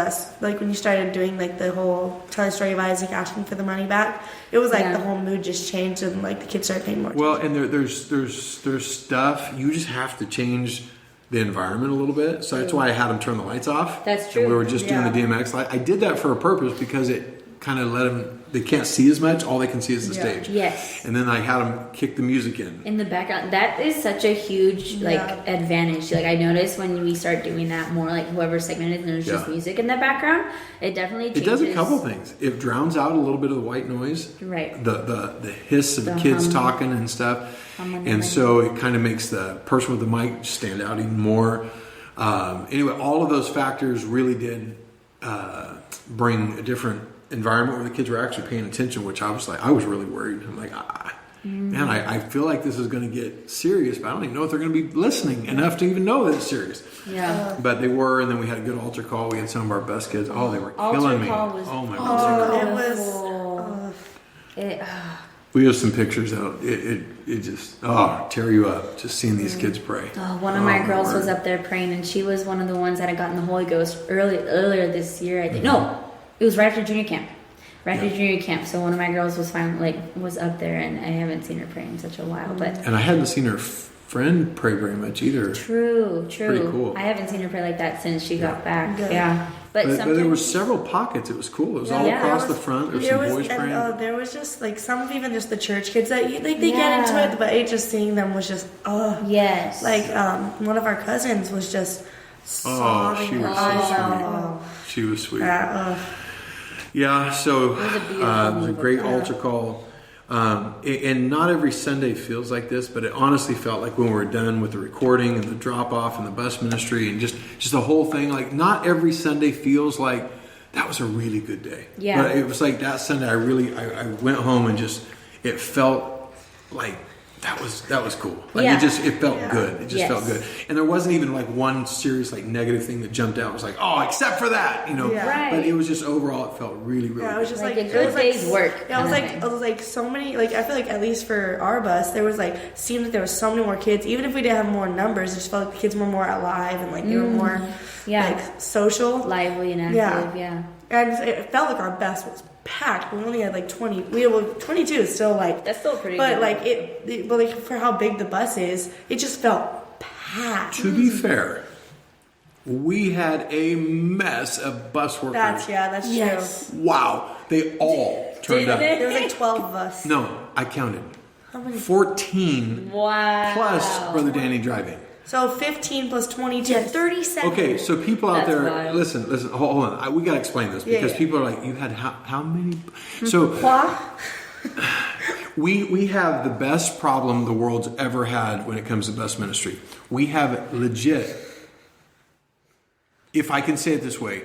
doing like the whole tell a story of Isaac asking for the money back, it was like the whole mood just changed, and like the kids started paying more attention. Well, and there's stuff, you just have to change the environment a little bit. So that's why I had them turn the lights off. That's true. And we were just doing the DMX light. I did that for a purpose, because it kind of let them, they can't see as much. All they can see is the stage. Yes. And then I had them kick the music in the background. That is such a huge advantage. Like I noticed when we start doing that more, like whoever segmented and there's just music in the background, it definitely changes. It does a couple things. It drowns out a little bit of the white noise. Right. The hiss of the kids talking and stuff. And so it kind of makes the person with the mic stand out even more. Anyway, all of those factors really did bring a different environment where the kids were actually paying attention, which I was really worried. I'm like, man, I feel like this is going to get serious, but I don't even know if they're going to be listening enough to even know that it's serious. Yeah. But they were, and then we had a good altar call. We had some of our best kids. Oh, they were killing me. Oh my God. We have some pictures out. It just tear you up just seeing these kids pray. One of my girls was up there praying, and she was one of the ones that had gotten the Holy Ghost earlier this year. I think no, it was right after junior camp. Junior camp. So one of my girls was was up there, and I haven't seen her pray in such a while. And I hadn't seen her friend pray very much either. True. Pretty cool. I haven't seen her pray like that since she got back. Yeah. But there were several pockets. It was cool. It was all across the front. There was some boys praying. There was just like some even just the church kids that they get into it, but just seeing them was just yes. Like one of our cousins was just sobbing she her was eyes so out. sweet. She was sweet. Yeah. So it was a great altar call. And not every Sunday feels like this, but it honestly felt like when we were done with the recording and the drop off and the bus ministry and just the whole thing, like not every Sunday feels like that was a really good day. Yeah. But it was like that Sunday I went home and it felt like that was cool. Like it felt good. It just felt good. And there wasn't even like one serious like negative thing that jumped out. It was like, except for that, Right. But it was just overall it felt really, really it was just like a good day's work. Yeah, it was like so many, like I feel like at least for our bus there was seemed like there was so many more kids. Even if we didn't have more numbers, it just felt like the kids were more alive and like they were more like social. Lively and active, And it felt like our bus was packed. We only had like 20. 22 is still like that's still pretty. But good. But for how big the bus is, it just felt packed. To be fair, we had a mess of bus workers. That's true. Wow, they all turned up. There was like 12 of us. No, I counted. How many? 14. Wow. Plus Brother Danny driving. So 15 plus 22. 37. Okay, so people out there, wild. listen, hold on. We got to explain this because people are like, you had how many? So we have the best problem the world's ever had when it comes to bus ministry. We have legit if I can say it this way,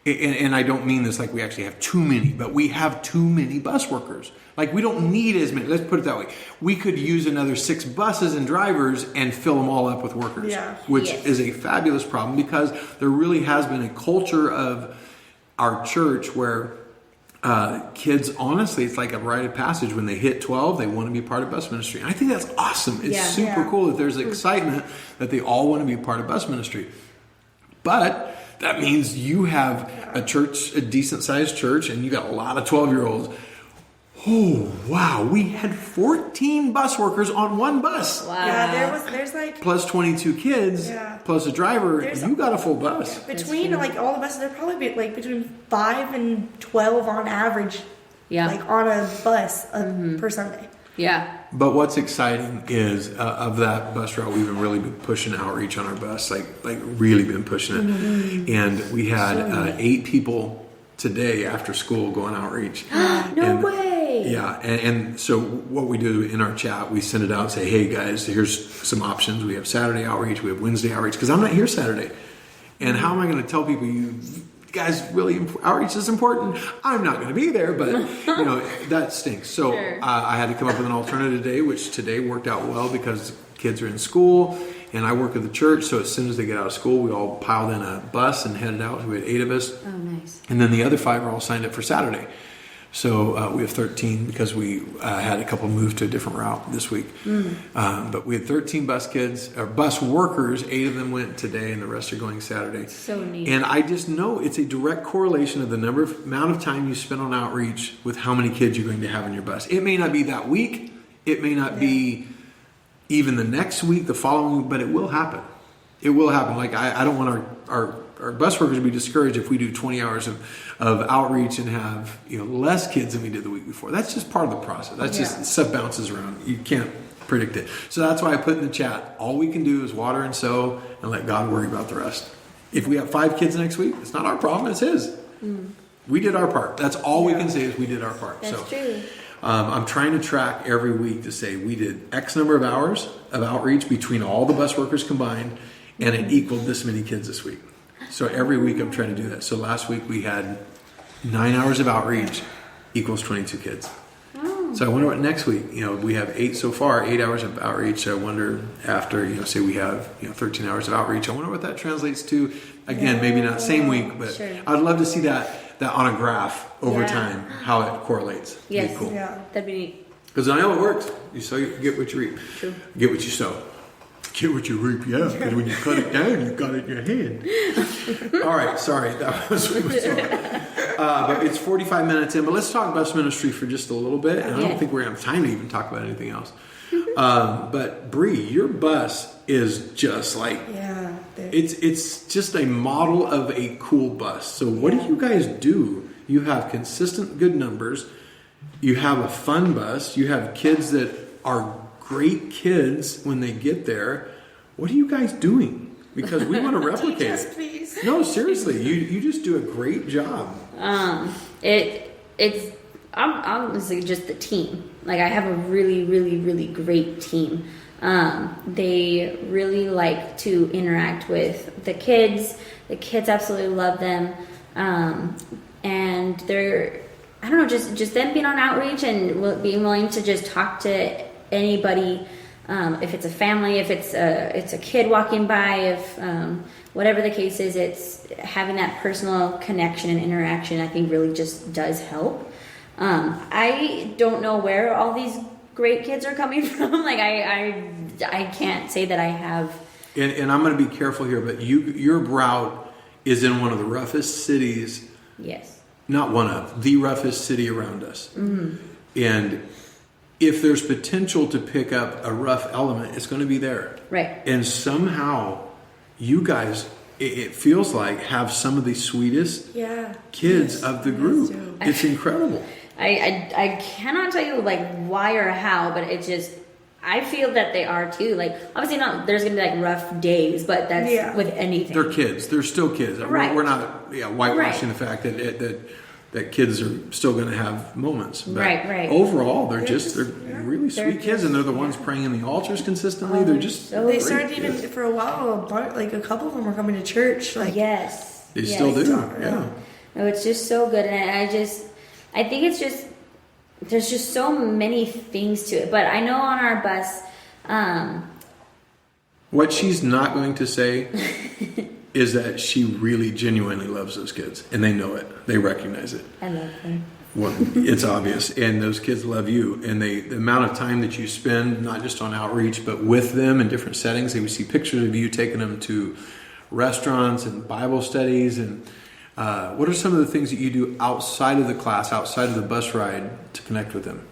and I don't mean this like we actually have too many, but we have too many bus workers. Like, we don't need as many. Let's put it that way. We could use another 6 buses and drivers and fill them all up with workers, which is a fabulous problem, because there really has been a culture of our church where kids, honestly, it's like a rite of passage. When they hit 12, they want to be part of bus ministry. And I think that's awesome. It's super cool that there's excitement that they all want to be part of bus ministry. But that means you have a church, a decent-sized church, and you got a lot of 12-year-olds. Oh, wow. We had 14 bus workers on one bus. Wow. Yeah, there's like... Plus 22 kids, plus a driver. You got a full bus. Between, like, all the buses, there'd probably be, like, between 5 and 12 on average. Yeah. Like, on a bus per Sunday. Yeah. But what's exciting is of that bus route, we've really been pushing outreach on our bus, like really been pushing it. And we had 8 people today after school going outreach. No way. Yeah, and so what we do in our chat, we send it out and say, hey guys, here's some options. We have Saturday outreach, we have Wednesday outreach, because I'm not here Saturday. And how am I going to tell people, you guys, really outreach is important? I'm not going to be there, but that stinks. So I had to come up with an alternative today, which today worked out well because kids are in school and I work at the church. So as soon as they get out of school, we all piled in a bus and headed out. We had 8 of us. Oh, nice. And then the other 5 are all signed up for Saturday. So we have 13 because we had a couple move to a different route this week. But we had 13 bus kids, or bus workers. 8 of them went today, and the rest are going Saturday. So neat. And I just know it's a direct correlation of the amount of time you spend on outreach with how many kids you're going to have in your bus. It may not be that week. It may not be even the next week, the following week, but it will happen. It will happen. Like, I don't want our bus workers to be discouraged if we do 20 hours of outreach and have less kids than we did the week before. That's just part of the process. That's just stuff bounces around. You can't predict it. So that's why I put in the chat, all we can do is water and sow and let God worry about the rest. If we have 5 kids next week, it's not our problem, it's his. We did our part. That's all we can say is we did our part. That's true. I'm trying to track every week to say we did X number of hours of outreach between all the bus workers combined, and it equaled this many kids this week. So every week I'm trying to do that. So last week we had 9 hours of outreach equals 22 kids. So I wonder what next week, we have 8 so far, 8 hours of outreach. So I wonder after, say we have 13 hours of outreach, I wonder what that translates to. Again, maybe not same week, but I'd love to see that on a graph over time, how it correlates. Yes. Be cool. Yeah. That'd be neat. Because I know it works. You sow, you get what you reap. True. Get what you sow. Get what you reap, yeah. Because when you cut it down, you got it in your hand. All right, sorry. That was but it's 45 minutes in. But let's talk bus ministry for just a little bit. And I don't think we're going to have time to even talk about anything else. But Bree, your bus is just like... Yeah. It's just a model of a cool bus. So what do you guys do? You have consistent good numbers. You have a fun bus. You have kids that are great kids when they get there. What are you guys doing? Because we want to replicate Teach us, it. please. No, seriously, you just do a great job. It's I'm honestly just the team. Like, I have a really, really, really great team. They really like to interact with the kids. The kids absolutely love them. And they're, I don't know, just them being on outreach and being willing to just talk to anybody. If it's a family, if it's a kid walking by, if whatever the case is, it's having that personal connection and interaction, I think really just does help. I don't know where all these great kids are coming from. Like, I can't say that I have. And I'm going to be careful here, but your route is in one of the roughest cities. Yes. Not one of, the roughest city around us. Mm-hmm. And if there's potential to pick up a rough element, it's going to be there. Right. And somehow you guys, it feels like, have some of the sweetest kids of the group. It's incredible. I cannot tell you like why or how, but it just, I feel that they are too. Like, obviously not, there's going to be like rough days, but that's with anything. They're kids. They're still kids. Right. We're not whitewashing the fact that kids are still going to have moments. But right. overall, they're really sweet kids, and they're the ones praying in the altars consistently. They're just they started even for a while. Like a couple of them were coming to church. Like yes. They still do. Yeah. No, it's just so good, and I think it's just there's just so many things to it. But I know on our bus, what she's not going to say is that she really genuinely loves those kids, and they know it. They recognize it. I love them. Well, it's obvious, and those kids love you, and the amount of time that you spend, not just on outreach, but with them in different settings. They would see pictures of you taking them to restaurants and Bible studies, and what are some of the things that you do outside of the class, outside of the bus ride, to connect with them?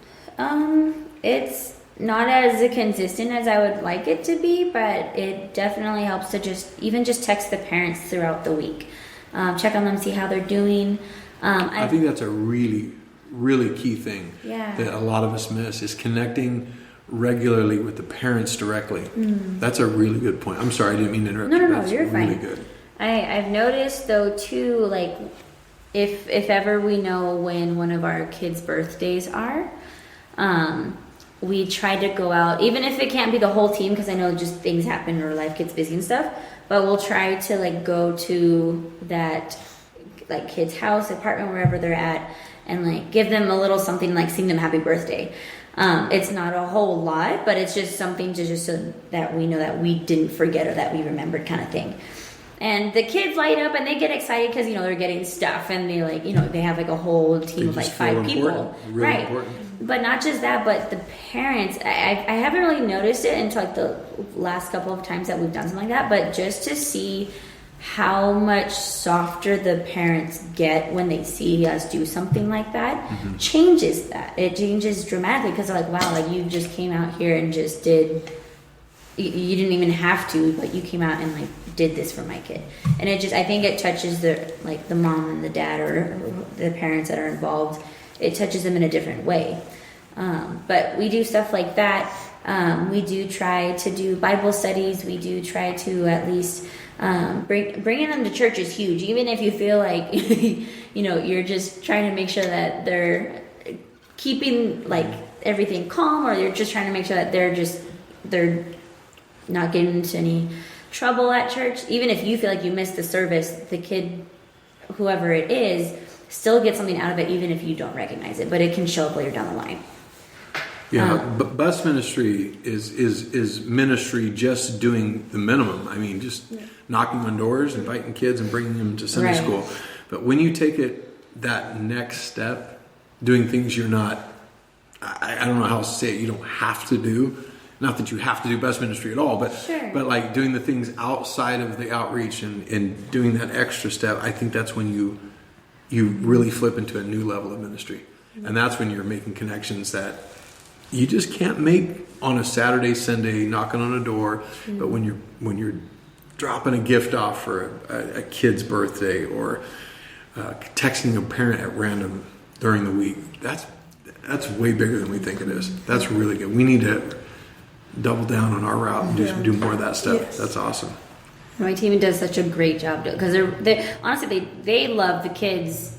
It's not as consistent as I would like it to be, but it definitely helps to just text the parents throughout the week, check on them, see how they're doing. I think that's a really, really key thing that a lot of us miss is connecting regularly with the parents directly. That's a really good point. I'm sorry, I didn't mean to interrupt you. No, you're really fine. Good. I've noticed though too, like if ever we know when one of our kids' birthdays are, we try to go out, even if it can't be the whole team, because I know just things happen or life gets busy and stuff, but we'll try to like go to that like kid's house, apartment, wherever they're at, and like give them a little something, like sing them happy birthday. It's not a whole lot, but it's just something to just so that we know that we didn't forget or that we remembered, kind of thing. And the kids light up and they get excited because, you know, they're getting stuff and they like, you know, they have like a whole team of like 5 people. Really important. But not just that, but the parents, I haven't really noticed it until like the last couple of times that we've done something like that, but just to see how much softer the parents get when they see us do something like that changes that. It changes dramatically because they're like, wow, like you just came out here and just did, you didn't even have to, but you came out and like did this for my kid. And it just, I think it touches the mom and the dad or the parents that are involved. It touches them in a different way. But we do stuff like that. We do try to do Bible studies. We do try to at least bringing them to church is huge. Even if you feel like you know you're just trying to make sure that they're keeping like everything calm, or you're just trying to make sure that they're not getting into any trouble at church. Even if you feel like you missed the service, the kid, whoever it is, still gets something out of it, even if you don't recognize it. But it can show up later down the line. Yeah, but bus ministry is ministry just doing the minimum. I mean, just knocking on doors, inviting kids, and bringing them to Sunday school. But when you take it that next step, doing things you're not, I don't know how to say it, you don't have to do. Not that you have to do bus ministry at all, but but like doing the things outside of the outreach and doing that extra step, I think that's when you really flip into a new level of ministry. And that's when you're making connections that you just can't make on a Saturday, Sunday, knocking on a door. But when you're dropping a gift off for a kid's birthday or texting a parent at random during the week, that's way bigger than we think it is. That's really good. We need to double down on our route and do more of that stuff. Yes. That's awesome. My team does such a great job because they honestly they love the kids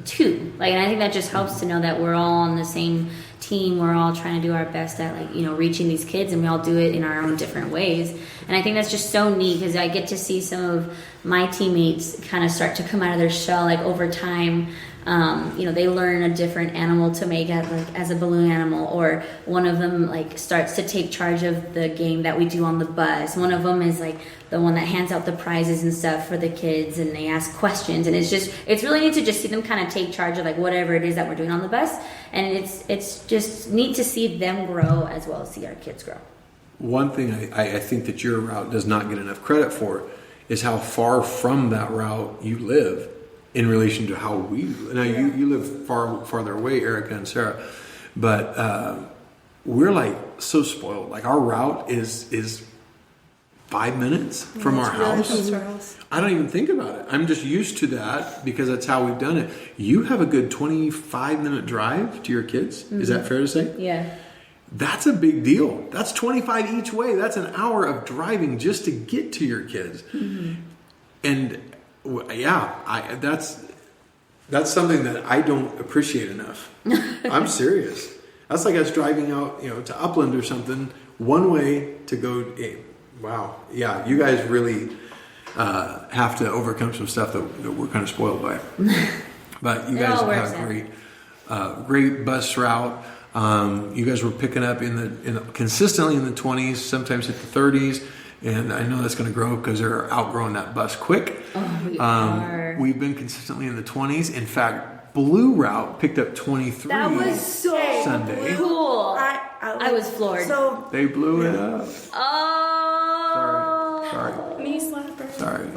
too. Like, and I think that just helps to know that we're all on the same team. We're all trying to do our best at like, you know, reaching these kids, and we all do it in our own different ways. And I think that's just so neat because I get to see some of my teammates kind of start to come out of their shell like over time. You know, they learn a different animal to make as a balloon animal, or one of them like starts to take charge of the game that we do on the bus. One of them is like the one that hands out the prizes and stuff for the kids, and they ask questions, and it's really neat to just see them kind of take charge of like whatever it is that we're doing on the bus, and it's just neat to see them grow as well as see our kids grow. One thing I think that your route does not get enough credit for is how far from that route you live in relation to how we live. Now, you live farther away, Erika and Sarah, but we're like so spoiled. Like our route is 5 minutes from our house. I don't even think about it. I'm just used to that because that's how we've done it. You have a good 25-minute drive to your kids. Mm-hmm. Is that fair to say? Yeah. That's a big deal. That's 25 each way. That's an hour of driving just to get to your kids. Mm-hmm. And yeah, that's something that I don't appreciate enough. I'm serious. That's like us driving out, you know, to Upland or something, one way to go. Wow, yeah, you guys really. have to overcome some stuff that we're kind of spoiled by. But you guys have a great bus route. You guys were picking up consistently in the 20s, sometimes hit the 30s. And I know that's going to grow because they're outgrowing that bus quick. Oh, we are. We've been consistently in the 20s. In fact, Blue Route picked up 23 That was so Sunday. cool. I was floored. So They blew it up. Oh. Sorry. Knee slapper. Sorry.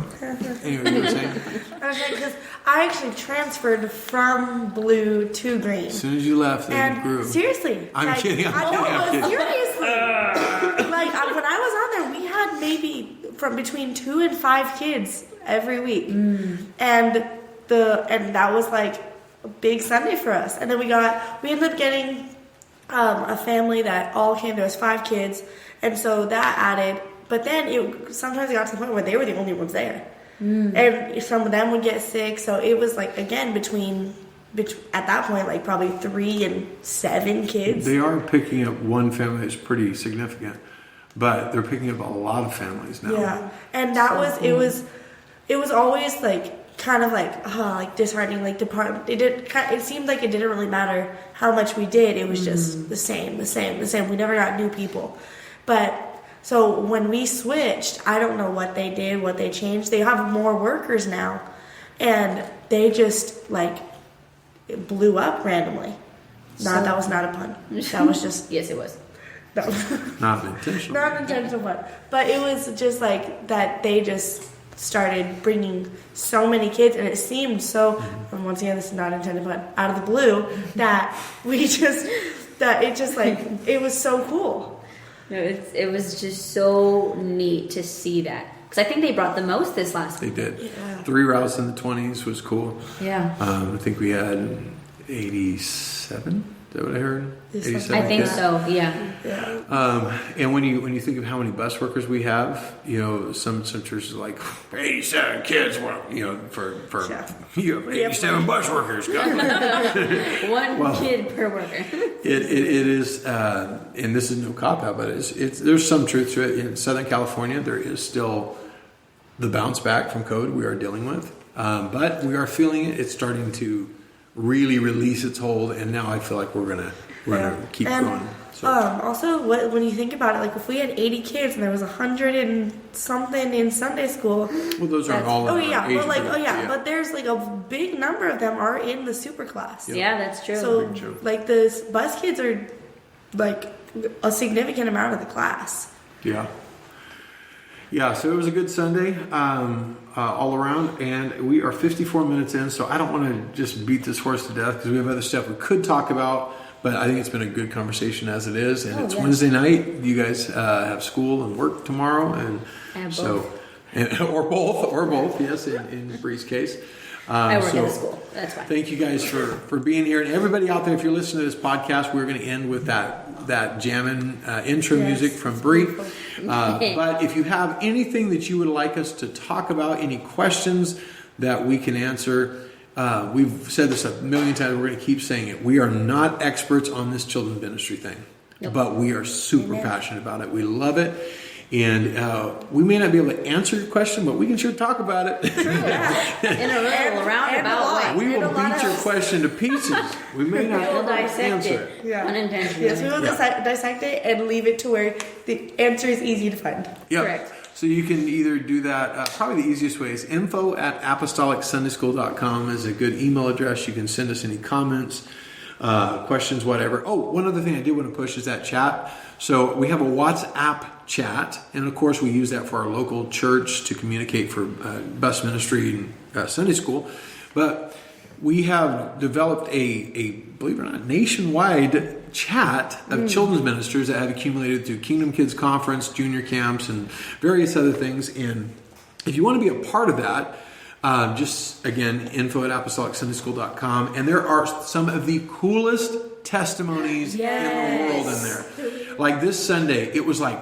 Anyway, you were saying? I was like, because I actually transferred from blue to green. As soon as you left, they grew. Seriously. I'm kidding. I'm kidding. Seriously. When I was on there, we had maybe from between 2 and 5 kids every week. And that was like a big Sunday for us. And then we ended up getting a family that all came. There was 5 kids. And so that added. But then sometimes it got to the point where they were the only ones there. And some of them would get sick. So it was like, again, between at that point, like probably 3 and 7 kids. They are picking up one family that's pretty significant, but they're picking up a lot of families now. Yeah, and that it was always like kind of like disheartening. Like it seemed like it didn't really matter how much we did. It was just the same. We never got new people, but. So when we switched, I don't know what they did, what they changed. They have more workers now, and they just like it blew up randomly. That was not a pun. That was just yes, it was. No. Not intentional. Not an intentional pun, but it was just like that. They just started bringing so many kids, and it seemed so. And once again, this is not intended pun. Out of the blue, that it was so cool. No, it was just so neat to see that. Because I think they brought the most this last week. They did. Yeah. 3 routes in the 20s was cool. Yeah. I think we had 87. Is that what I heard? 87 I think kids. so. Yeah. And when you think of how many bus workers we have, some churches are like 87 kids. Well, for you have 87 bus workers. One kid per worker. It is, and this is no cop out, but there's some truth to it. In Southern California, there is still the bounce back from COVID we are dealing with, but we are feeling it. It's starting to really release its hold, and now I feel like we're gonna keep growing. So. Also, when you think about it, like if we had 80 kids and there was 100 and something in Sunday school. Well, those aren't all. But there's like a big number of them are in the super class. Yeah, that's true. So like the bus kids are like a significant amount of the class. Yeah. Yeah, so it was a good Sunday all around, and we are 54 minutes in, so I don't want to just beat this horse to death because we have other stuff we could talk about, but I think it's been a good conversation as it is, and it's Wednesday night. You guys have school and work tomorrow, and so or both, yes, in Bree's case. I work at a school. That's fine. Thank you guys for being here, and everybody out there. If you're listening to this podcast, we're going to end with that jamming intro music from Bree. But if you have anything that you would like us to talk about, any questions that we can answer, we've said this a million times. We're going to keep saying it. We are not experts on this children's ministry thing, but we are super passionate about it. We love it. And we may not be able to answer your question, but we can sure talk about it. In a little roundabout way. We will beat your question to pieces. We may not We'll ever dissect answer it. Yeah. Unintentionally. Yes, we will dissect it and leave it to where the answer is easy to find. Yep. Correct. So you can either do that, probably the easiest way is info@apostolicsundayschool.com is a good email address. You can send us any comments, questions, whatever. Oh, one other thing I did want to push is that chat. So we have a WhatsApp chat, and of course we use that for our local church to communicate for bus ministry and Sunday school. But we have developed a believe it or not, nationwide chat of children's ministers that have accumulated through Kingdom Kids Conference, junior camps, and various other things. And if you want to be a part of that, just again, info@apostolicsundayschool.com. And there are some of the coolest testimonies in the world in there. Like this Sunday, it was like,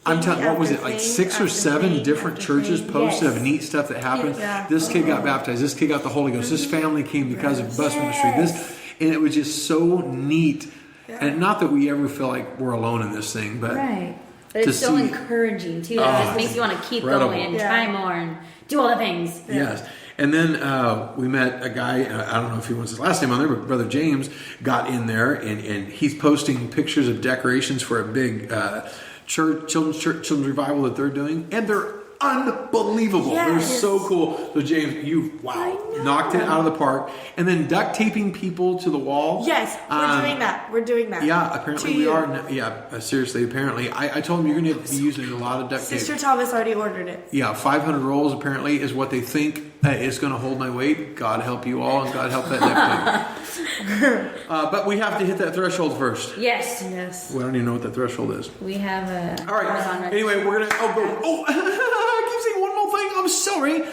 I'm telling you, what was it, like 6 or 7 different churches posted of neat stuff that happened. Yes. This kid got baptized. This kid got the Holy Ghost. This family came because of bus ministry. And it was just so neat. And not that we ever feel like we're alone in this thing, but But it's to so see- encouraging too. It Oh, just makes you want to keep incredible. going and Yeah. try more and do all the things. Yes. And then we met a guy, I don't know if he wants his last name on there, but Brother James got in there and he's posting pictures of decorations for a big children's revival that they're doing. And they're unbelievable. They're Yes. so cool. So James, you knocked it out of the park. And then duct taping people to the wall. Yes, we're doing that. We're doing that. Yeah, apparently To we you. are. Yeah, seriously, apparently. I told him you're going to be using a lot of duct tape. Sister Thomas already ordered it. Yeah, 500 rolls apparently is what they think is going to hold my weight. God help you all, and God help that duct tape. But we have to hit that threshold first. Yes. Yes. We don't even know what that threshold is. We have a All right. Amazon recipe. Anyway, we're gonna. Oh, I keep saying one more thing. I'm sorry.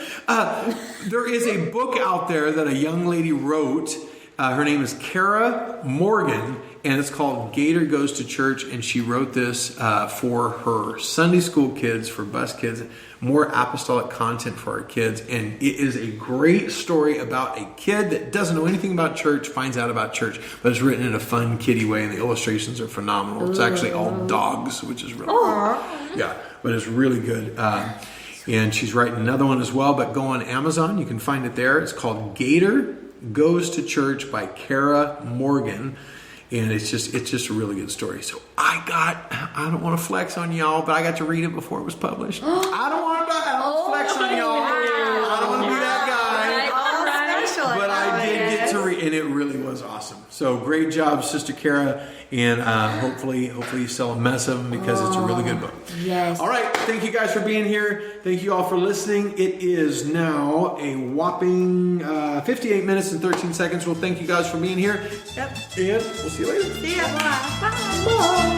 There is a book out there that a young lady wrote. Her name is Kara Morgan, and it's called Gator Goes to Church. And she wrote this for her Sunday school kids, for bus kids, more apostolic content for our kids. And it is a great story about a kid that doesn't know anything about church, finds out about church, but it's written in a fun, kiddie way, and the illustrations are phenomenal. It's actually all dogs, which is really cool. Yeah, but it's really good. And she's writing another one as well, but go on Amazon. You can find it there. It's called Gator Goes to Church by Kara Morgan. And it's just a really good story. So I don't want to flex on y'all, but I got to read it before it was published. I don't want to flex on y'all. I don't want to be that guy. Oh, special. But I did get to read, and it really was awesome. So great job, Sister Kara, and hopefully you sell a mess of them because it's a really good book. Yes. All right, thank you guys for being here. Thank you all for listening. It is now a whopping 58 minutes and 13 seconds. Well, thank you guys for being here. Yep. And we'll see you later. See ya. Bye.